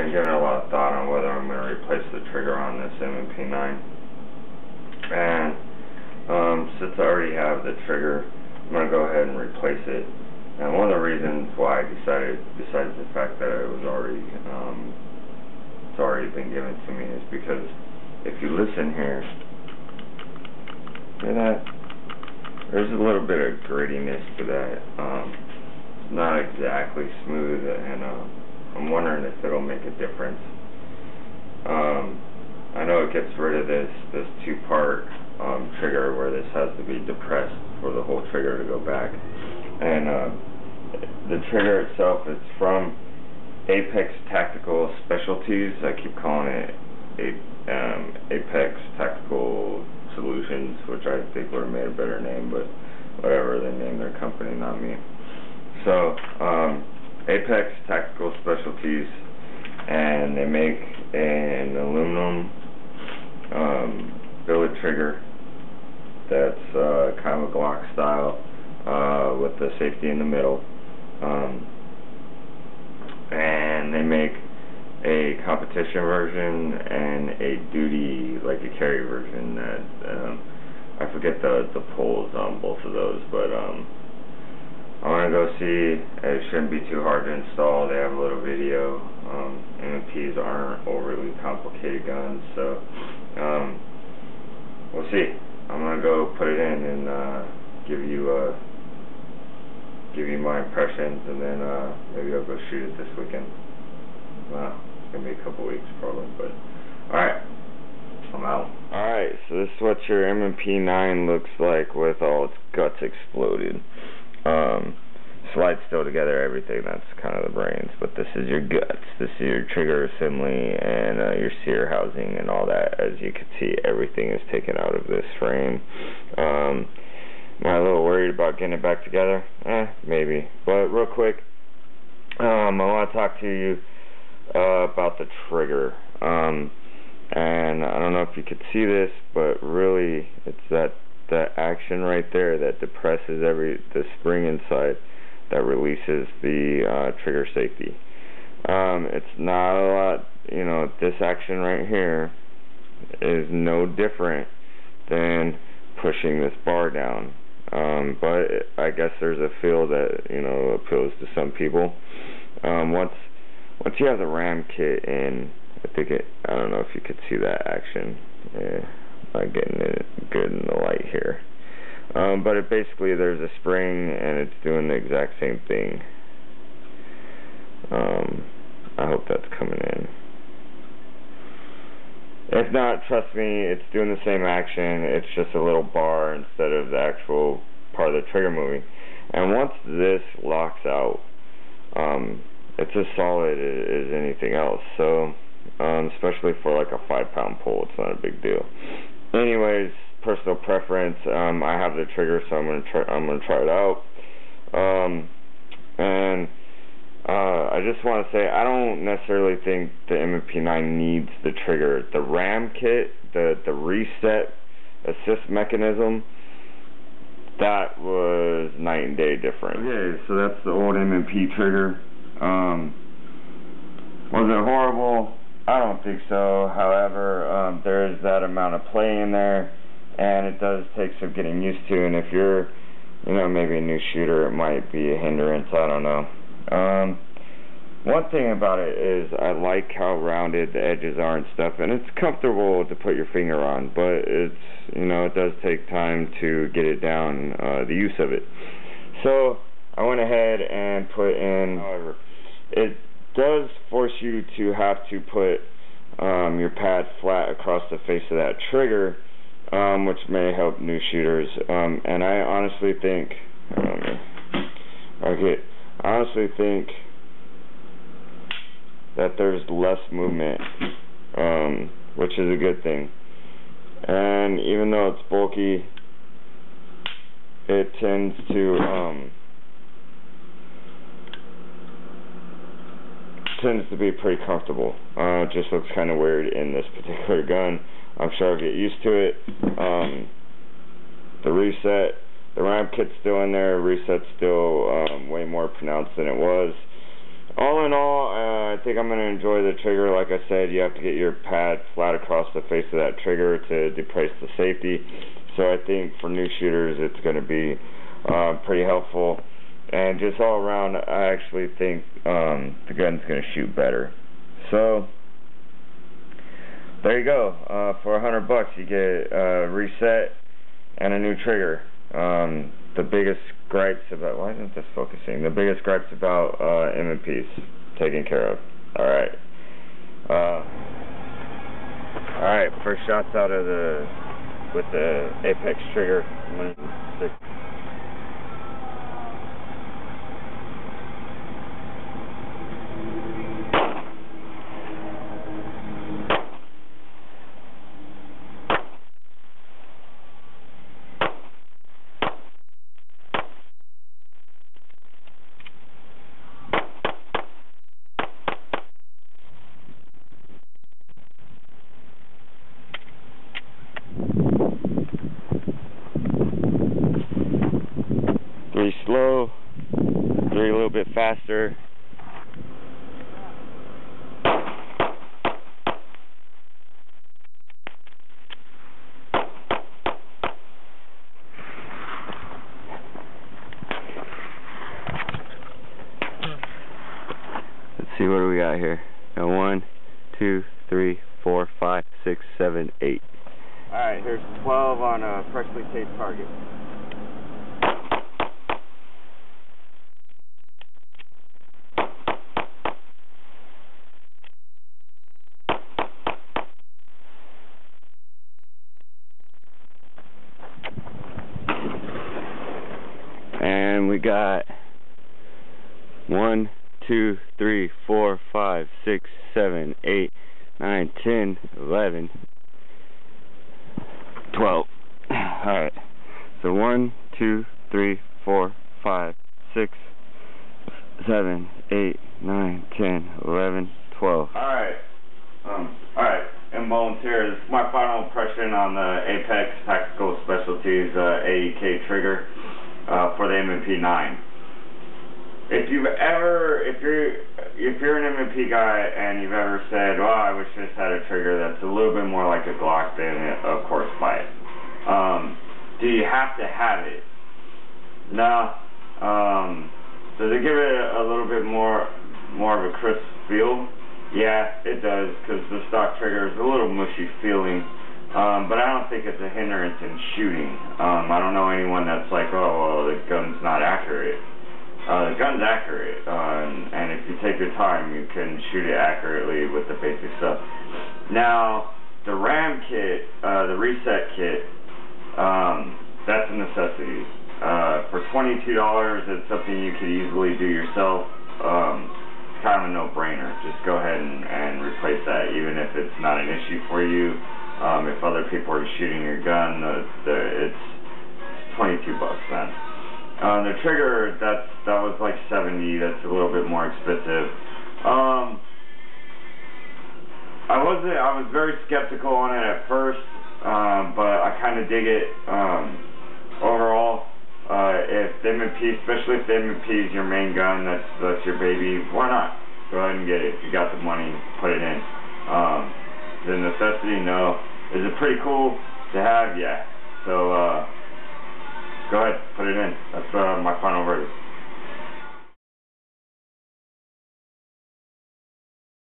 been giving a lot of thought on whether I'm going to replace the trigger on this M&P 9. And since I already have the trigger, I'm going to go ahead and replace it. And one of the reasons why I decided, besides the fact that it was already, it's already been given to me, is because if you listen here, hear that? There's a little bit of grittiness to that. It's not exactly smooth, and I'm wondering if it'll make a difference. I know it gets rid of this two-part trigger where this has to be depressed for the whole trigger to go back. And the trigger itself is from Apex Tactical Specialties. I keep calling it Apex Tactical Solutions, which I think would have made a better name, but whatever, they named their company, not me. So, Apex Tactical Specialties, and they make an aluminum billet trigger that's kind of a Glock style, with the safety in the middle. And they make a competition version and a duty, like a carry version that, I forget the polls on both of those, but I'm gonna go see. It shouldn't be too hard to install. They have a little video. M&Ps aren't overly complicated guns, so we'll see. I'm gonna go put it in and give you my impressions, and then maybe I'll go shoot it this weekend. Well, it's gonna be a couple weeks probably, but alright, I'm out. Alright, so this is what your M&P 9 looks like with all its guts exploded. Slides still together, everything, that's kind of the brains, but this is your guts, this is your trigger assembly, and your sear housing and all that. As you can see, everything is taken out of this frame. Am I a little worried about getting it back together? Maybe. But real quick, I want to talk to you about the trigger. And I don't know if you could see this, but really, it's that action right there that depresses the spring inside that releases the trigger safety. It's not a lot, you know, this action right here is no different than pushing this bar down. But I guess there's a feel that, you know, appeals to some people. Once you have the RAM kit in, I don't know if you could see that action. Not getting it good in the light here. But basically there's a spring and it's doing the exact same thing. I hope that's coming in. If not, trust me, it's doing the same action. It's just a little bar instead of the actual part of the trigger moving. And once this locks out, it's as solid as anything else. So, especially for like a 5-pound pull, it's not a big deal. Anyways, personal preference. I have the trigger, so I'm gonna try it out. I just want to say I don't necessarily think the M&P 9 needs the trigger. The RAM kit, the reset assist mechanism, that was night and day different. Okay, so that's the old M&P trigger. Was it horrible? I don't think so. However, there is that amount of play in there, and it does take some getting used to. And if you're, you know, maybe a new shooter, it might be a hindrance. I don't know. One thing about it is I like how rounded the edges are and stuff, and it's comfortable to put your finger on, but it's, you know, it does take time to get it down, the use of it. So I went ahead and put in, however, it does force you to have to put your pad flat across the face of that trigger, which may help new shooters. And I honestly think, that there's less movement, which is a good thing. And even though it's bulky, it tends to be pretty comfortable. It just looks kind of weird in this particular gun. I'm sure I'll get used to it. The reset, the RAM kit's still in there. Reset's still way more pronounced than it was. all in all, I think I'm going to enjoy the trigger. Like I said, you have to get your pad flat across the face of that trigger to depress the safety. So I think for new shooters, it's going to be pretty helpful. And just all around, I actually think the gun's going to shoot better. So there you go. For $100, you get a reset and a new trigger. The biggest gripes about, why isn't this focusing? The biggest gripes about M&Ps taken care of. Alright. Alright, first shots out of with the Apex trigger. Three slow, three a little bit faster. Let's see, what do we got here? Now 1, 2, 3, 4, 5, 6, 7, 8. Alright, here's 12 on a freshly taped target. And we got 1, 2, 3, 4, 5, 6, 7, 8, 9, 10, 11, 12. Alright. So 1, 2, 3, 4, 5, 6, 7, 8, 9, 10, 11, 12. Alright. Alright. M-Bones here. This is my final impression on the Apex Tactical Specialties AEK trigger for the M&P 9. If you're an M&P guy and you've ever said, "Oh, I wish this had a trigger that's a little bit more like a Glock," then of course buy it. Do you have to have it? No. Does it give it a little bit more of a crisp feel? Yeah, it does, because the stock trigger is a little mushy feeling. But I don't think it's a hindrance in shooting. I don't know anyone that's like, "Oh, well, the gun's not accurate." The gun's accurate, and if you take your time, you can shoot it accurately with the basic stuff. Now, the RAM kit, the reset kit, that's a necessity. For $22, it's something you could easily do yourself. It's kind of a no-brainer. Just go ahead and replace that, even if it's not an issue for you. If other people are shooting your gun, it's $22, man. The trigger, that was like $70. That's a little bit more expensive. I was very skeptical on it at first, but I kind of dig it. Overall, if the M&P, especially if the M&P is your main gun, that's your baby, why not? Go ahead and get it. If you got the money, put it in. The necessity, no. Is it pretty cool to have? Yeah. So, go ahead, put it in. That's my final verdict.